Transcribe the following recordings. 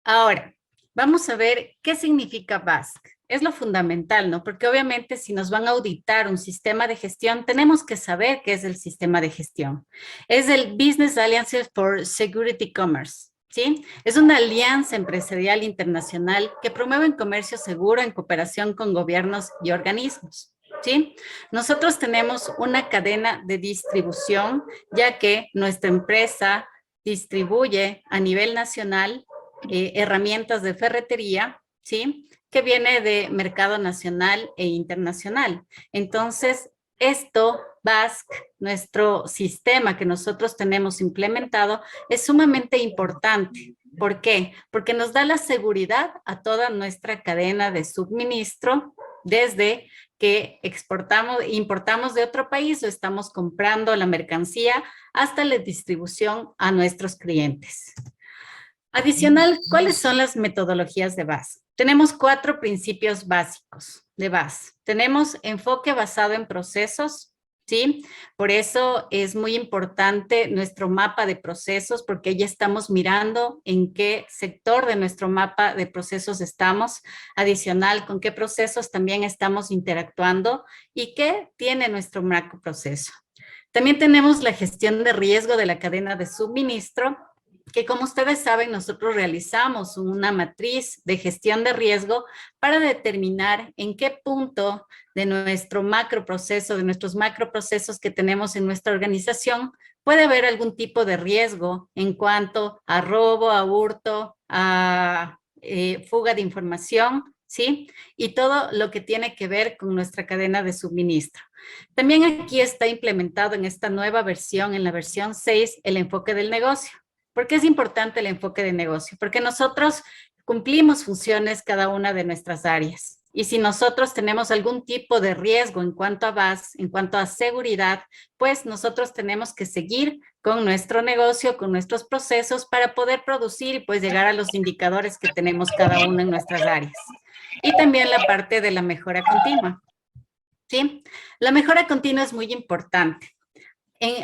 Ahora, vamos a ver qué significa BASC. Es lo fundamental, ¿no? Porque obviamente si nos van a auditar un sistema de gestión, tenemos que saber qué es el sistema de gestión. Es el Business Alliance for Security Commerce, ¿sí? Es una alianza empresarial internacional que promueve un comercio seguro en cooperación con gobiernos y organismos, ¿sí? Nosotros tenemos una cadena de distribución, ya que nuestra empresa distribuye a nivel nacional herramientas de ferretería, ¿sí? Que viene de mercado nacional e internacional. Entonces, esto, BASC, nuestro sistema que nosotros tenemos implementado, es sumamente importante. ¿Por qué? Porque nos da la seguridad a toda nuestra cadena de suministro desde que exportamos, importamos de otro país o estamos comprando la mercancía hasta la distribución a nuestros clientes. Adicional, ¿cuáles son las metodologías de BAS? Tenemos 4 principios básicos de BAS. Tenemos enfoque basado en procesos, ¿sí? Por eso es muy importante nuestro mapa de procesos, porque ya estamos mirando en qué sector de nuestro mapa de procesos estamos. Adicional, con qué procesos también estamos interactuando y qué tiene nuestro macroproceso. También tenemos la gestión de riesgo de la cadena de suministro, que como ustedes saben, nosotros realizamos una matriz de gestión de riesgo para determinar en qué punto de nuestro macroproceso, de nuestros macroprocesos que tenemos en nuestra organización, puede haber algún tipo de riesgo en cuanto a robo, a hurto, a fuga de información, ¿sí? Y todo lo que tiene que ver con nuestra cadena de suministro. También aquí está implementado en esta nueva versión, en la versión 6, el enfoque del negocio. ¿Por qué es importante el enfoque de negocio? Porque nosotros cumplimos funciones cada una de nuestras áreas. Y si nosotros tenemos algún tipo de riesgo en cuanto a BAS, en cuanto a seguridad, pues nosotros tenemos que seguir con nuestro negocio, con nuestros procesos para poder producir y pues llegar a los indicadores que tenemos cada uno en nuestras áreas. Y también la parte de la mejora continua, ¿sí? La mejora continua es muy importante.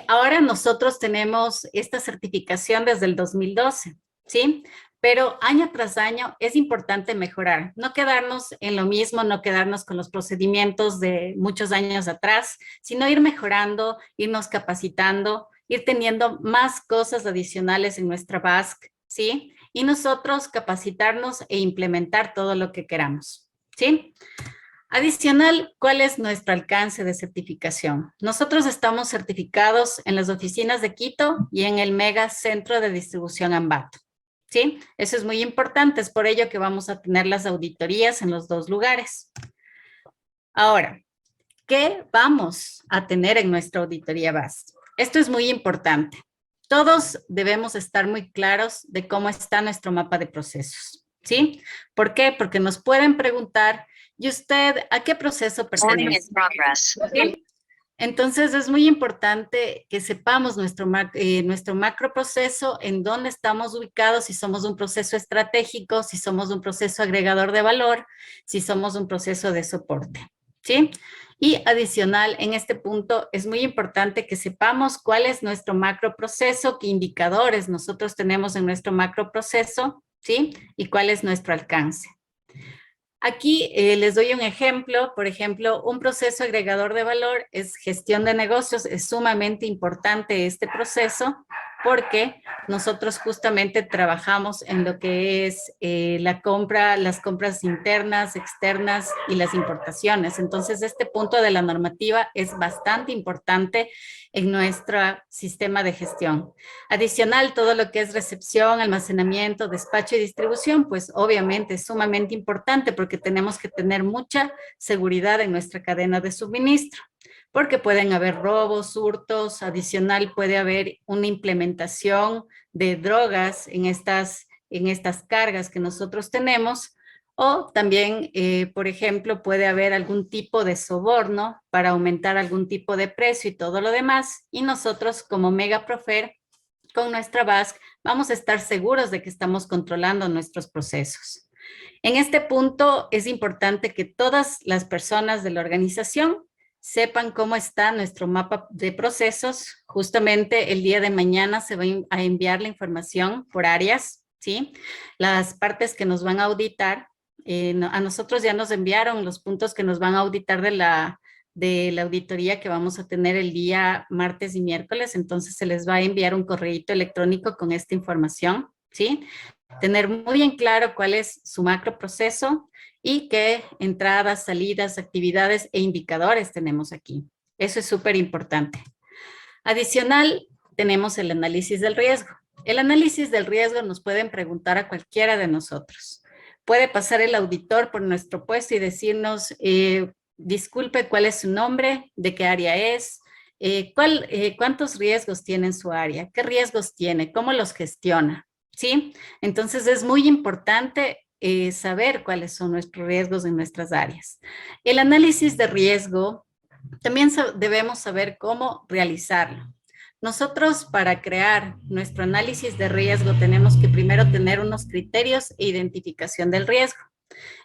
Ahora nosotros tenemos esta certificación desde el 2012, ¿sí? Pero año tras año es importante mejorar, no quedarnos en lo mismo, no quedarnos con los procedimientos de muchos años atrás, sino ir mejorando, irnos capacitando, ir teniendo más cosas adicionales en nuestra BASC, ¿sí? Y nosotros capacitarnos e implementar todo lo que queramos, ¿sí? Adicional, ¿cuál es nuestro alcance de certificación? Nosotros estamos certificados en las oficinas de Quito y en el mega centro de distribución Ambato, ¿sí? Eso es muy importante, es por ello que vamos a tener las auditorías en los 2 lugares. Ahora, ¿qué vamos a tener en nuestra auditoría base? Esto es muy importante. Todos debemos estar muy claros de cómo está nuestro mapa de procesos, ¿sí? ¿Por qué? Porque nos pueden preguntar, ¿y usted a qué proceso pertenece? ¿Sí? Entonces es muy importante que sepamos nuestro macroproceso, en dónde estamos ubicados, si somos un proceso estratégico, si somos un proceso agregador de valor, si somos un proceso de soporte, ¿sí? Y adicional, en este punto es muy importante que sepamos cuál es nuestro macroproceso, qué indicadores nosotros tenemos en nuestro macroproceso, ¿sí? Y cuál es nuestro alcance. Aquí les doy un ejemplo, por ejemplo, un proceso agregador de valor es gestión de negocios, es sumamente importante este proceso porque nosotros justamente trabajamos en lo que es la compra, las compras internas, externas y las importaciones. Entonces, este punto de la normativa es bastante importante en nuestro sistema de gestión. Adicional, todo lo que es recepción, almacenamiento, despacho y distribución, pues obviamente es sumamente importante porque tenemos que tener mucha seguridad en nuestra cadena de suministro, porque pueden haber robos, hurtos, adicional puede haber una implementación de drogas en estas cargas que nosotros tenemos, o también, por ejemplo, puede haber algún tipo de soborno para aumentar algún tipo de precio y todo lo demás, y nosotros como Megaprofer con nuestra BASC, vamos a estar seguros de que estamos controlando nuestros procesos. En este punto es importante que todas las personas de la organización sepan cómo está nuestro mapa de procesos. Justamente el día de mañana se va a enviar la información por áreas, ¿sí? Las partes que nos van a auditar, a nosotros ya nos enviaron los puntos que nos van a auditar de la auditoría que vamos a tener el día martes y miércoles, entonces se les va a enviar un correíto electrónico con esta información, ¿sí? Tener muy bien claro cuál es su macro proceso y qué entradas, salidas, actividades e indicadores tenemos aquí. Eso es súper importante. Adicional, tenemos el análisis del riesgo. El análisis del riesgo nos pueden preguntar a cualquiera de nosotros. Puede pasar el auditor por nuestro puesto y decirnos, disculpe, ¿cuál es su nombre? ¿De qué área es? ¿Cuántos riesgos tiene en su área? ¿Qué riesgos tiene? ¿Cómo los gestiona? ¿Sí? Entonces es muy importante saber cuáles son nuestros riesgos en nuestras áreas. El análisis de riesgo también debemos saber cómo realizarlo. Nosotros para crear nuestro análisis de riesgo tenemos que primero tener unos criterios e identificación del riesgo,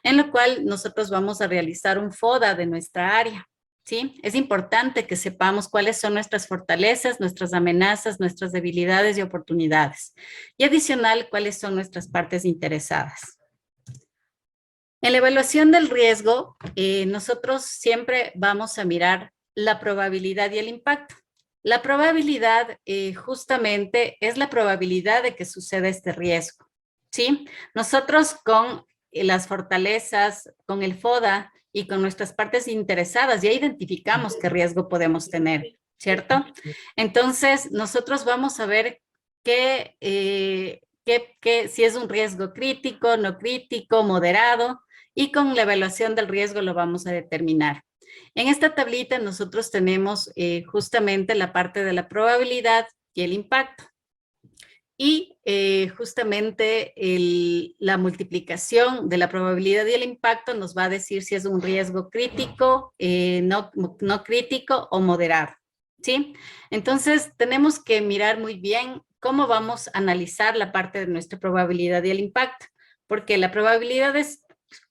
en lo cual nosotros vamos a realizar un FODA de nuestra área. ¿Sí? Es importante que sepamos cuáles son nuestras fortalezas, nuestras amenazas, nuestras debilidades y oportunidades. Y adicional, cuáles son nuestras partes interesadas. En la evaluación del riesgo, nosotros siempre vamos a mirar la probabilidad y el impacto. La probabilidad justamente es la probabilidad de que suceda este riesgo, ¿sí? Nosotros con las fortalezas, con el FODA y con nuestras partes interesadas ya identificamos qué riesgo podemos tener, ¿cierto? Entonces, nosotros vamos a ver si es un riesgo crítico, no crítico, moderado, y con la evaluación del riesgo lo vamos a determinar. En esta tablita nosotros tenemos justamente la parte de la probabilidad y el impacto. Y justamente la multiplicación de la probabilidad y el impacto nos va a decir si es un riesgo crítico, no crítico o moderado. ¿Sí? Entonces tenemos que mirar muy bien cómo vamos a analizar la parte de nuestra probabilidad y el impacto, porque la probabilidad es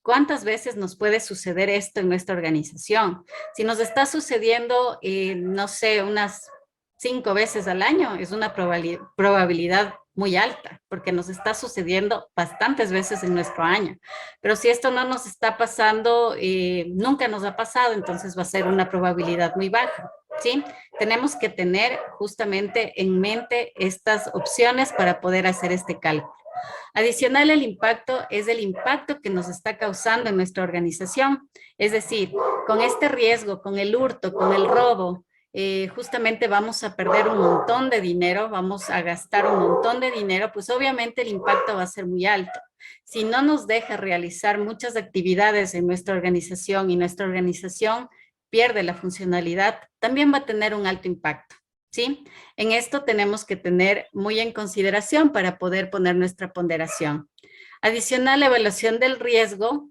cuántas veces nos puede suceder esto en nuestra organización. Si nos está sucediendo, no sé, unas 5 veces al año, es una probabilidad muy alta, porque nos está sucediendo bastantes veces en nuestro año. Pero si esto no nos está pasando, nunca nos ha pasado, entonces va a ser una probabilidad muy baja, ¿sí? Tenemos que tener justamente en mente estas opciones para poder hacer este cálculo. Adicional, el impacto es el impacto que nos está causando en nuestra organización. Es decir, con este riesgo, con el hurto, con el robo, justamente vamos a perder un montón de dinero, vamos a gastar un montón de dinero, pues obviamente el impacto va a ser muy alto. Si no nos deja realizar muchas actividades en nuestra organización y nuestra organización pierde la funcionalidad, también va a tener un alto impacto. ¿Sí? En esto tenemos que tener muy en consideración para poder poner nuestra ponderación. Adicional, la evaluación del riesgo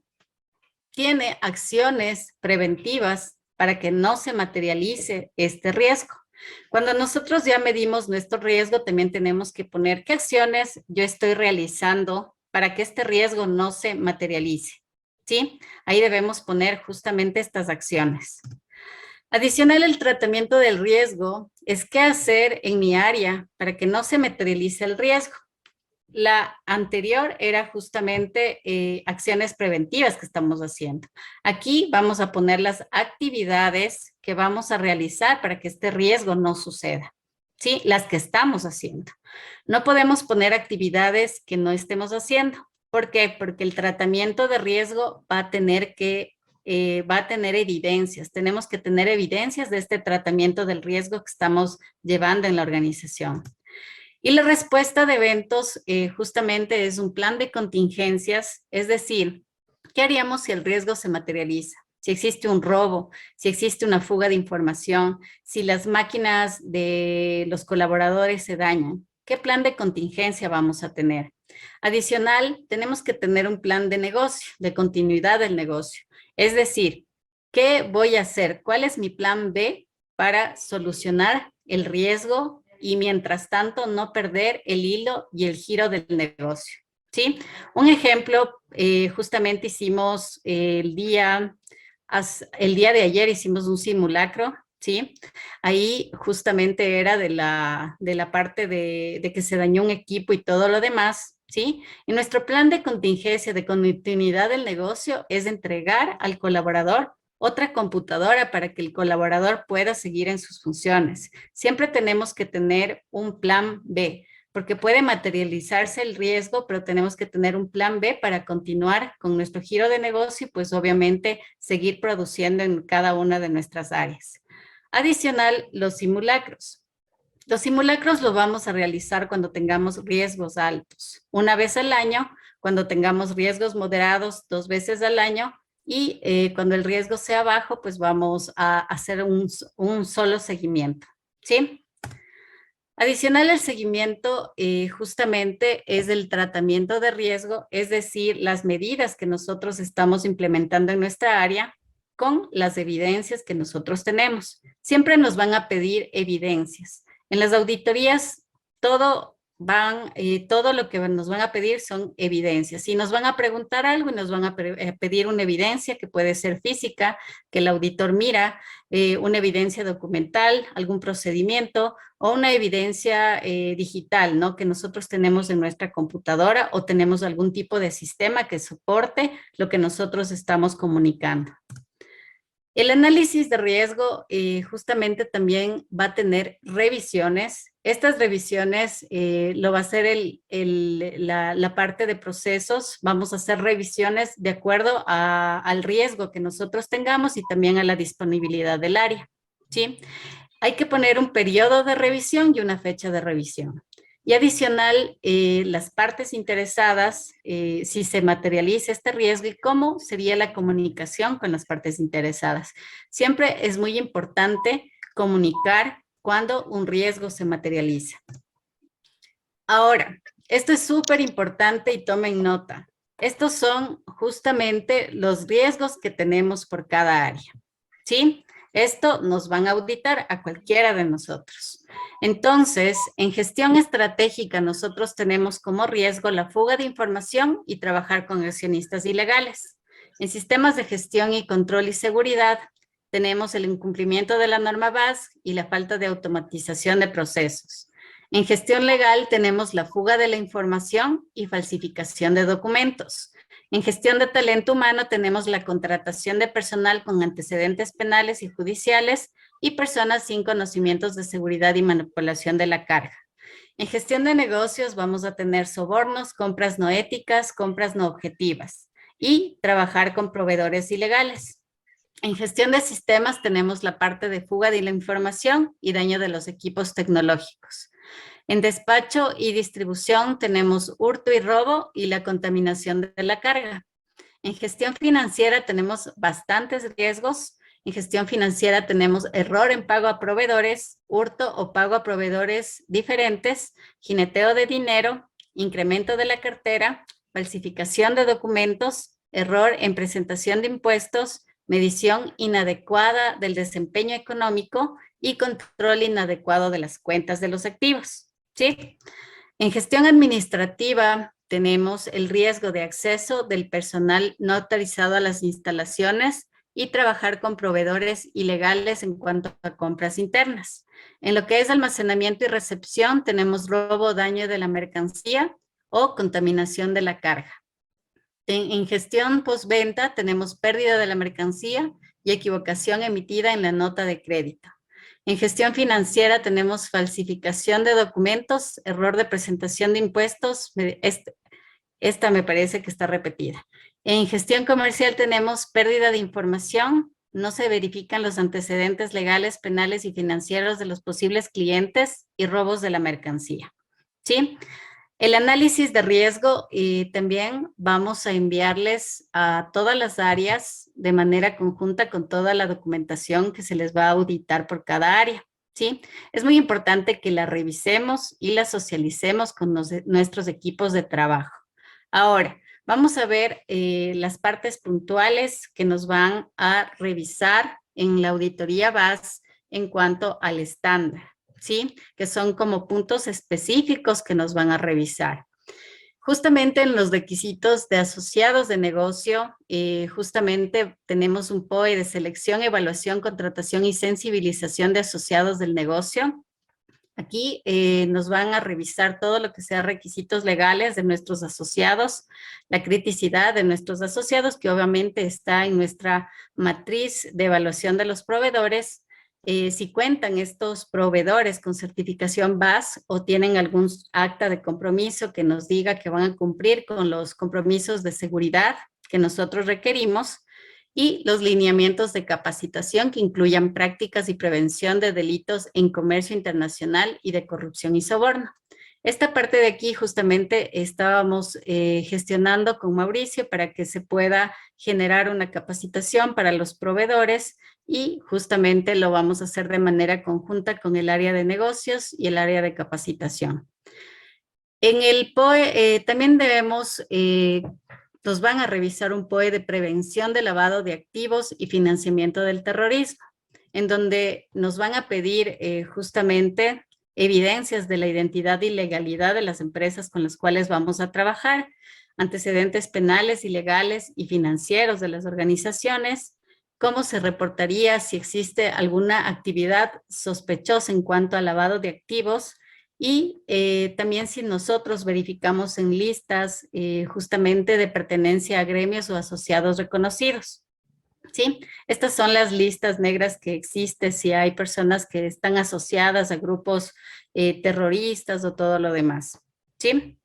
tiene acciones preventivas para que no se materialice este riesgo. Cuando nosotros ya medimos nuestro riesgo, también tenemos que poner qué acciones yo estoy realizando para que este riesgo no se materialice. ¿Sí? Ahí debemos poner justamente estas acciones. Adicional al tratamiento del riesgo es qué hacer en mi área para que no se materialice el riesgo. La anterior era justamente acciones preventivas que estamos haciendo. Aquí vamos a poner las actividades que vamos a realizar para que este riesgo no suceda. ¿Sí? Las que estamos haciendo. No podemos poner actividades que no estemos haciendo. ¿Por qué? Porque el tratamiento de riesgo va a tener evidencias. Tenemos que tener evidencias de este tratamiento del riesgo que estamos llevando en la organización. Y la respuesta de eventos justamente es un plan de contingencias, es decir, ¿qué haríamos si el riesgo se materializa? Si existe un robo, si existe una fuga de información, si las máquinas de los colaboradores se dañan, ¿qué plan de contingencia vamos a tener? Adicional, tenemos que tener un plan de negocio, de continuidad del negocio. Es decir, ¿qué voy a hacer? ¿Cuál es mi plan B para solucionar el riesgo y mientras tanto no perder el hilo y el giro del negocio? ¿Sí? Un ejemplo, justamente hicimos el día de ayer hicimos un simulacro, ¿sí? Ahí justamente era de la parte de que se dañó un equipo y todo lo demás, ¿sí? Y nuestro plan de contingencia, de continuidad del negocio, es entregar al colaborador otra computadora para que el colaborador pueda seguir en sus funciones. Siempre tenemos que tener un plan B, porque puede materializarse el riesgo, pero tenemos que tener un plan B para continuar con nuestro giro de negocio y pues obviamente seguir produciendo en cada una de nuestras áreas. Adicional, los simulacros. Los simulacros los vamos a realizar cuando tengamos riesgos altos, una vez al año, cuando tengamos riesgos moderados, 2 veces al año, y cuando el riesgo sea bajo, pues vamos a hacer un solo seguimiento, ¿sí? Adicional al seguimiento, justamente es el tratamiento de riesgo, es decir, las medidas que nosotros estamos implementando en nuestra área con las evidencias que nosotros tenemos. Siempre nos van a pedir evidencias. En las auditorías, todo lo que nos van a pedir son evidencias. Y nos van a preguntar algo y nos van a pedir una evidencia que puede ser física, que el auditor mira, una evidencia documental, algún procedimiento o una evidencia digital, ¿no? Que nosotros tenemos en nuestra computadora o tenemos algún tipo de sistema que soporte lo que nosotros estamos comunicando. El análisis de riesgo justamente también va a tener revisiones. Estas revisiones lo va a hacer la parte de procesos. Vamos a hacer revisiones de acuerdo al riesgo que nosotros tengamos y también a la disponibilidad del área, ¿sí? Hay que poner un periodo de revisión y una fecha de revisión. Y adicional, las partes interesadas, si se materializa este riesgo y cómo sería la comunicación con las partes interesadas. Siempre es muy importante comunicar cuando un riesgo se materializa. Ahora, esto es súper importante y tomen nota. Estos son justamente los riesgos que tenemos por cada área, ¿sí? Esto nos van a auditar a cualquiera de nosotros. Entonces, en gestión estratégica, nosotros tenemos como riesgo la fuga de información y trabajar con accionistas ilegales. En sistemas de gestión y control y seguridad, tenemos el incumplimiento de la norma BASC y la falta de automatización de procesos. En gestión legal, tenemos la fuga de la información y falsificación de documentos. En gestión de talento humano tenemos la contratación de personal con antecedentes penales y judiciales y personas sin conocimientos de seguridad y manipulación de la carga. En gestión de negocios vamos a tener sobornos, compras no éticas, compras no objetivas y trabajar con proveedores ilegales. En gestión de sistemas tenemos la parte de fuga de la información y daño de los equipos tecnológicos. En despacho y distribución tenemos hurto y robo y la contaminación de la carga. En gestión financiera tenemos bastantes riesgos. En gestión financiera tenemos error en pago a proveedores, hurto o pago a proveedores diferentes, jineteo de dinero, incremento de la cartera, falsificación de documentos, error en presentación de impuestos, medición inadecuada del desempeño económico y control inadecuado de las cuentas de los activos. ¿Sí? En gestión administrativa tenemos el riesgo de acceso del personal no autorizado a las instalaciones y trabajar con proveedores ilegales en cuanto a compras internas. En lo que es almacenamiento y recepción tenemos robo o daño de la mercancía o contaminación de la carga. En gestión postventa tenemos pérdida de la mercancía y equivocación emitida en la nota de crédito. En gestión financiera tenemos falsificación de documentos, error de presentación de impuestos. Esta me parece que está repetida. En gestión comercial tenemos pérdida de información, no se verifican los antecedentes legales, penales y financieros de los posibles clientes y robos de la mercancía. ¿Sí? El análisis de riesgo también vamos a enviarles a todas las áreas de manera conjunta con toda la documentación que se les va a auditar por cada área, ¿sí? Es muy importante que la revisemos y la socialicemos con nuestros equipos de trabajo. Ahora, vamos a ver las partes puntuales que nos van a revisar en la auditoría BAS en cuanto al estándar. ¿Sí? Que son como puntos específicos que nos van a revisar. Justamente en los requisitos de asociados de negocio, justamente tenemos un POE de selección, evaluación, contratación y sensibilización de asociados del negocio. Aquí nos van a revisar todo lo que sea requisitos legales de nuestros asociados, la criticidad de nuestros asociados, que obviamente está en nuestra matriz de evaluación de los proveedores. Si cuentan estos proveedores con certificación BAS o tienen algún acta de compromiso que nos diga que van a cumplir con los compromisos de seguridad que nosotros requerimos, y los lineamientos de capacitación que incluyan prácticas y prevención de delitos en comercio internacional y de corrupción y soborno. Esta parte de aquí justamente estábamos gestionando con Mauricio para que se pueda generar una capacitación para los proveedores y justamente lo vamos a hacer de manera conjunta con el área de negocios y el área de capacitación. En el POE también debemos nos van a revisar un POE de prevención de lavado de activos y financiamiento del terrorismo, en donde nos van a pedir justamente evidencias de la identidad y legalidad de las empresas con las cuales vamos a trabajar, antecedentes penales, ilegales y financieros de las organizaciones, cómo se reportaría si existe alguna actividad sospechosa en cuanto a lavado de activos, y también si nosotros verificamos en listas justamente de pertenencia a gremios o asociados reconocidos. ¿Sí? Estas son las listas negras que existen si hay personas que están asociadas a grupos terroristas o todo lo demás. ¿Sí?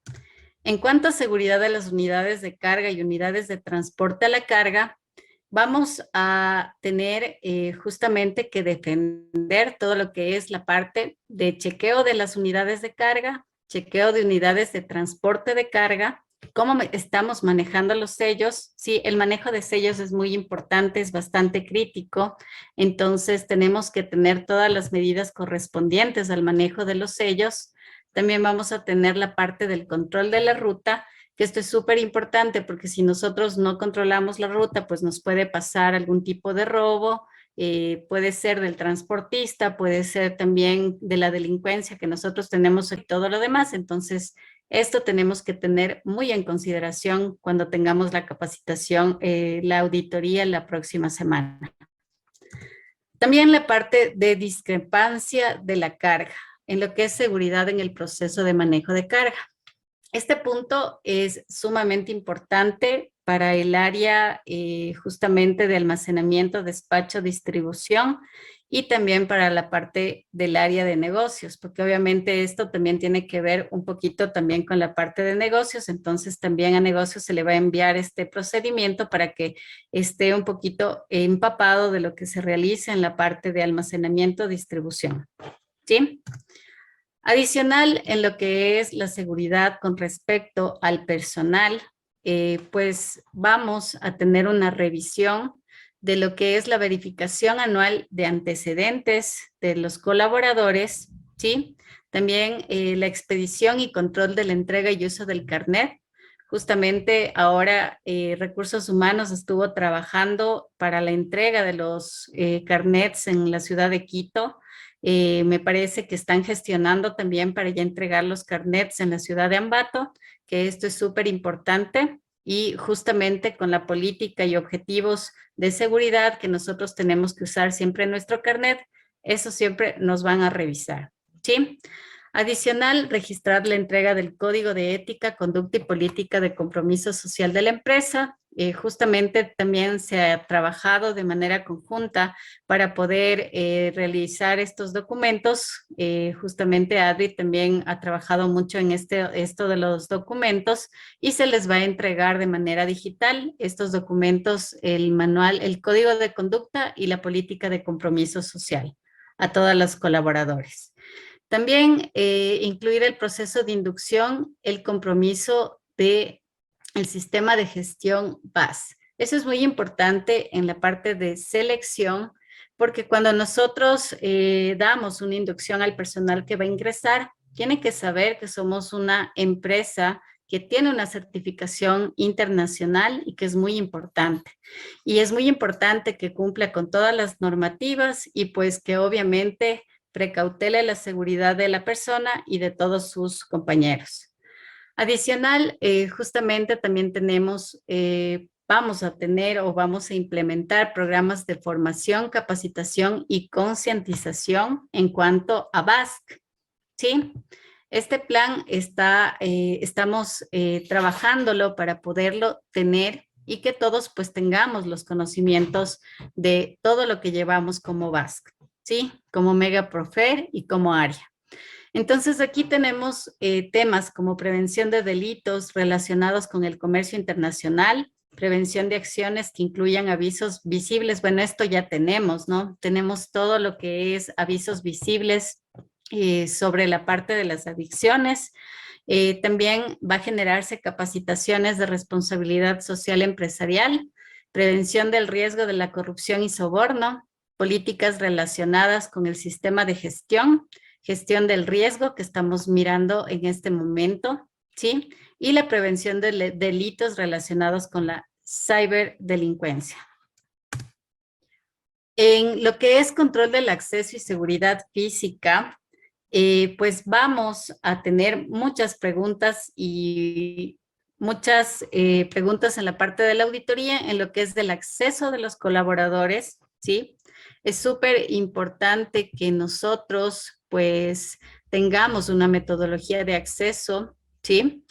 En cuanto a seguridad de las unidades de carga y unidades de transporte a la carga, vamos a tener justamente que defender todo lo que es la parte de chequeo de las unidades de carga, chequeo de unidades de transporte de carga, cómo estamos manejando los sellos. Sí, el manejo de sellos es muy importante, es bastante crítico, entonces tenemos que tener todas las medidas correspondientes al manejo de los sellos. También vamos a tener la parte del control de la ruta, que esto es súper importante porque si nosotros no controlamos la ruta, pues nos puede pasar algún tipo de robo, puede ser del transportista, puede ser también de la delincuencia que nosotros tenemos y todo lo demás. Entonces, esto tenemos que tener muy en consideración cuando tengamos la capacitación, la auditoría la próxima semana. También la parte de discrepancia de la carga, en lo que es seguridad en el proceso de manejo de carga. Este punto es sumamente importante para el área justamente de almacenamiento, despacho, distribución y también para la parte del área de negocios, porque obviamente esto también tiene que ver un poquito también con la parte de negocios, entonces también a negocios se le va a enviar este procedimiento para que esté un poquito empapado de lo que se realiza en la parte de almacenamiento, distribución. ¿Sí? Adicional, en lo que es la seguridad con respecto al personal, pues vamos a tener una revisión de lo que es la verificación anual de antecedentes de los colaboradores, ¿sí? También la expedición y control de la entrega y uso del carnet. Justamente ahora Recursos Humanos estuvo trabajando para la entrega de los carnets en la ciudad de Quito. Me parece que están gestionando también para ya entregar los carnets en la ciudad de Ambato, que esto es súper importante y justamente con la política y objetivos de seguridad que nosotros tenemos que usar siempre en nuestro carnet, eso siempre nos van a revisar, ¿sí? Adicional, registrar la entrega del Código de Ética, Conducta y Política de Compromiso Social de la empresa. Justamente también se ha trabajado de manera conjunta para poder realizar estos documentos. Justamente Adri también ha trabajado mucho en esto de los documentos y se les va a entregar de manera digital estos documentos, el manual, el Código de Conducta y la Política de Compromiso Social a todos los colaboradores. También incluir el proceso de inducción, el compromiso de el sistema de gestión BAS. Eso es muy importante en la parte de selección, porque cuando nosotros damos una inducción al personal que va a ingresar, tiene que saber que somos una empresa que tiene una certificación internacional y que es muy importante. Y es muy importante que cumpla con todas las normativas y pues que obviamente precautele la seguridad de la persona y de todos sus compañeros. Adicional, justamente también tenemos, vamos a tener o vamos a implementar programas de formación, capacitación y concientización en cuanto a BASC. ¿sí? Este plan estamos trabajándolo para poderlo tener y que todos pues tengamos los conocimientos de todo lo que llevamos como BASC, ¿sí? Como Megaprofer y como área. Entonces aquí tenemos temas como prevención de delitos relacionados con el comercio internacional, prevención de acciones que incluyan avisos visibles. Bueno, esto ya tenemos, ¿no? Tenemos todo lo que es avisos visibles sobre la parte de las adicciones. También va a generarse capacitaciones de responsabilidad social empresarial, prevención del riesgo de la corrupción y soborno, políticas relacionadas con el sistema de gestión del riesgo que estamos mirando en este momento, ¿sí? Y la prevención de delitos relacionados con la ciberdelincuencia. En lo que es control del acceso y seguridad física, pues vamos a tener muchas preguntas y muchas preguntas en la parte de la auditoría, en lo que es del acceso de los colaboradores, ¿sí? Es súper importante que nosotros, pues, tengamos una metodología de acceso, ¿sí?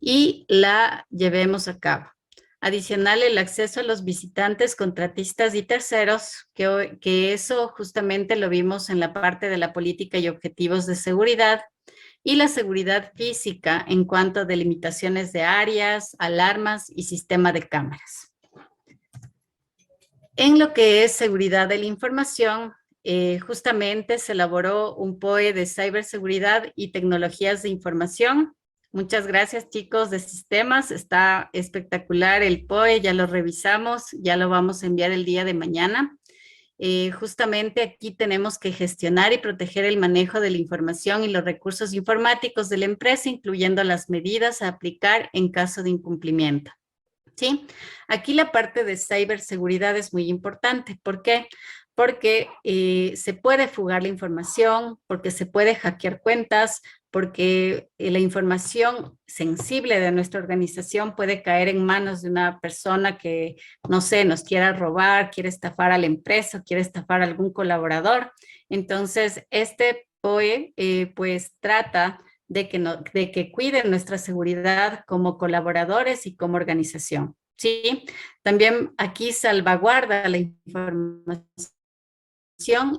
Y la llevemos a cabo. Adicional, el acceso a los visitantes, contratistas y terceros, que eso justamente lo vimos en la parte de la política y objetivos de seguridad, y la seguridad física en cuanto a delimitaciones de áreas, alarmas y sistema de cámaras. En lo que es seguridad de la información, justamente se elaboró un POE de ciberseguridad y tecnologías de información. Muchas gracias, chicos de sistemas. Está espectacular el POE, ya lo revisamos, ya lo vamos a enviar el día de mañana. Justamente aquí tenemos que gestionar y proteger el manejo de la información y los recursos informáticos de la empresa, incluyendo las medidas a aplicar en caso de incumplimiento. ¿Sí? Aquí la parte de ciberseguridad es muy importante. ¿Por qué? Porque se puede fugar la información, porque se puede hackear cuentas, porque la información sensible de nuestra organización puede caer en manos de una persona que, no sé, nos quiera robar, quiere estafar a la empresa, quiere estafar a algún colaborador. Entonces, este POE pues trata de que cuiden nuestra seguridad como colaboradores y como organización, ¿sí? También aquí salvaguarda la información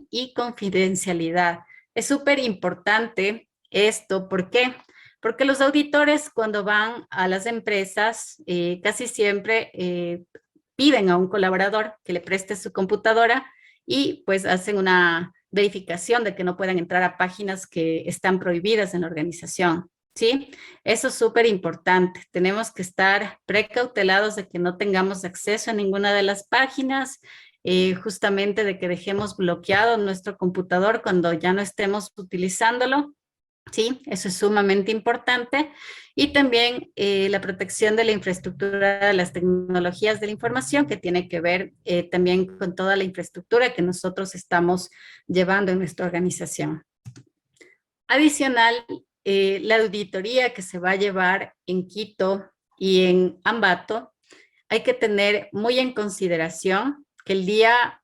y confidencialidad. Es súper importante esto, ¿por qué? Porque los auditores cuando van a las empresas casi siempre piden a un colaborador que le preste su computadora y pues hacen una verificación de que no puedan entrar a páginas que están prohibidas en la organización, ¿sí? Eso es súper importante. Tenemos que estar precautelados de que no tengamos acceso a ninguna de las páginas, justamente de que dejemos bloqueado nuestro computador cuando ya no estemos utilizándolo. Sí, eso es sumamente importante. Y también la protección de la infraestructura de las tecnologías de la información, que tiene que ver también con toda la infraestructura que nosotros estamos llevando en nuestra organización. Adicional, la auditoría que se va a llevar en Quito y en Ambato, hay que tener muy en consideración que el día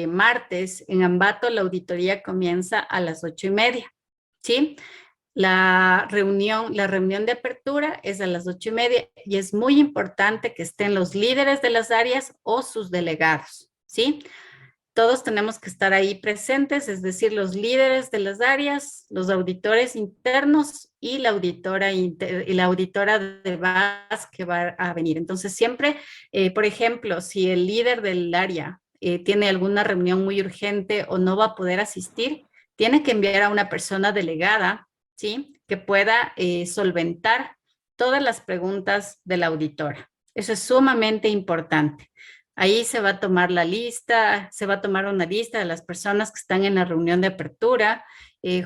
martes en Ambato la auditoría comienza a las 8:30, ¿sí? La reunión de apertura es a las 8:30 y es muy importante que estén los líderes de las áreas o sus delegados, ¿sí? Todos tenemos que estar ahí presentes, es decir, los líderes de las áreas, los auditores internos y la auditora de BAS que va a venir. Entonces, siempre, por ejemplo, si el líder del área tiene alguna reunión muy urgente o no va a poder asistir, tiene que enviar a una persona delegada, ¿sí? Que pueda solventar todas las preguntas de la auditora. Eso es sumamente importante. Ahí se va a tomar la lista, se va a tomar una lista de las personas que están en la reunión de apertura.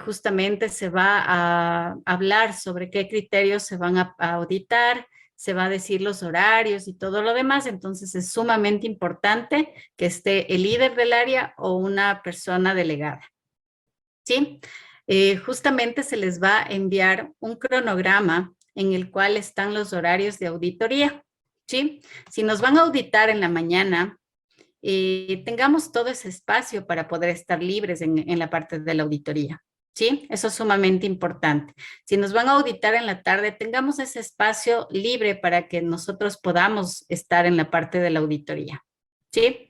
Justamente se va a hablar sobre qué criterios se van a auditar, se va a decir los horarios y todo lo demás. Entonces es sumamente importante que esté el líder del área o una persona delegada. ¿Sí? Justamente se les va a enviar un cronograma en el cual están los horarios de auditoría. ¿Sí? Si nos van a auditar en la mañana, tengamos todo ese espacio para poder estar libres en la parte de la auditoría. ¿Sí? Eso es sumamente importante. Si nos van a auditar en la tarde, tengamos ese espacio libre para que nosotros podamos estar en la parte de la auditoría. ¿Sí?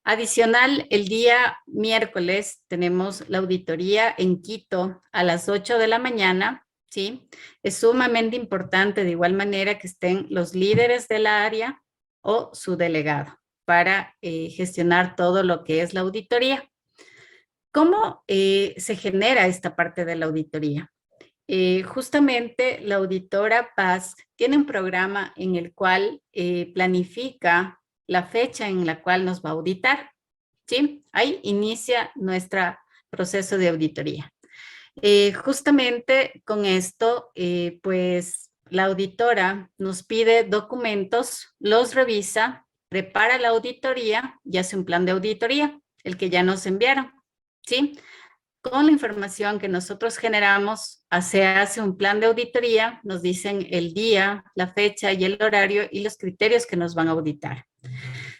Adicional, el día miércoles tenemos la auditoría en Quito a las 8 de la mañana, ¿sí? Es sumamente importante de igual manera que estén los líderes de la área o su delegado para gestionar todo lo que es la auditoría. ¿Cómo se genera esta parte de la auditoría? Justamente la auditora Paz tiene un programa en el cual planifica la fecha en la cual nos va a auditar, ¿sí? Ahí inicia nuestro proceso de auditoría. Justamente con esto, pues la auditora nos pide documentos, los revisa, prepara la auditoría y hace un plan de auditoría, el que ya nos enviaron, ¿sí? Con la información que nosotros generamos, se hace un plan de auditoría, nos dicen el día, la fecha y el horario y los criterios que nos van a auditar.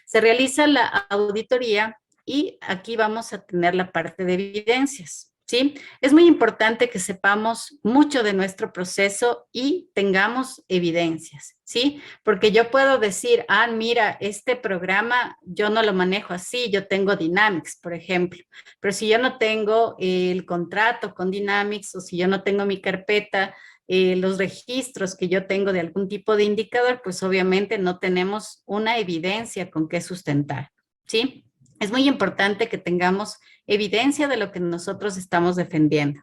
Se realiza la auditoría y aquí vamos a tener la parte de evidencias, ¿sí? Es muy importante que sepamos mucho de nuestro proceso y tengamos evidencias, ¿sí? Porque yo puedo decir, ah, mira, este programa yo no lo manejo así, yo tengo Dynamics, por ejemplo, pero si yo no tengo el contrato con Dynamics o si yo no tengo mi carpeta, los registros que yo tengo de algún tipo de indicador, pues obviamente no tenemos una evidencia con qué sustentar, ¿sí? Es muy importante que tengamos evidencia de lo que nosotros estamos defendiendo.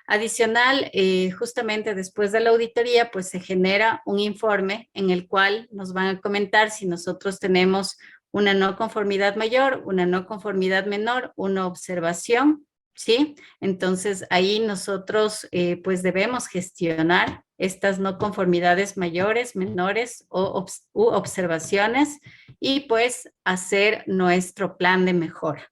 Adicional, justamente después de la auditoría, pues se genera un informe en el cual nos van a comentar si nosotros tenemos una no conformidad mayor, una no conformidad menor, una observación, ¿sí? Entonces ahí nosotros pues debemos gestionar estas no conformidades mayores, menores u observaciones y pues hacer nuestro plan de mejora,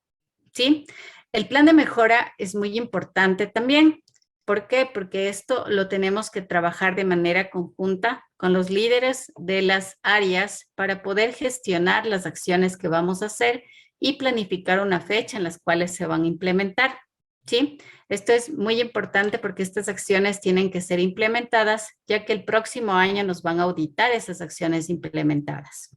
¿sí? El plan de mejora es muy importante también. ¿Por qué? Porque esto lo tenemos que trabajar de manera conjunta con los líderes de las áreas para poder gestionar las acciones que vamos a hacer y planificar una fecha en las cuales se van a implementar, ¿sí? Esto es muy importante porque estas acciones tienen que ser implementadas ya que el próximo año nos van a auditar esas acciones implementadas.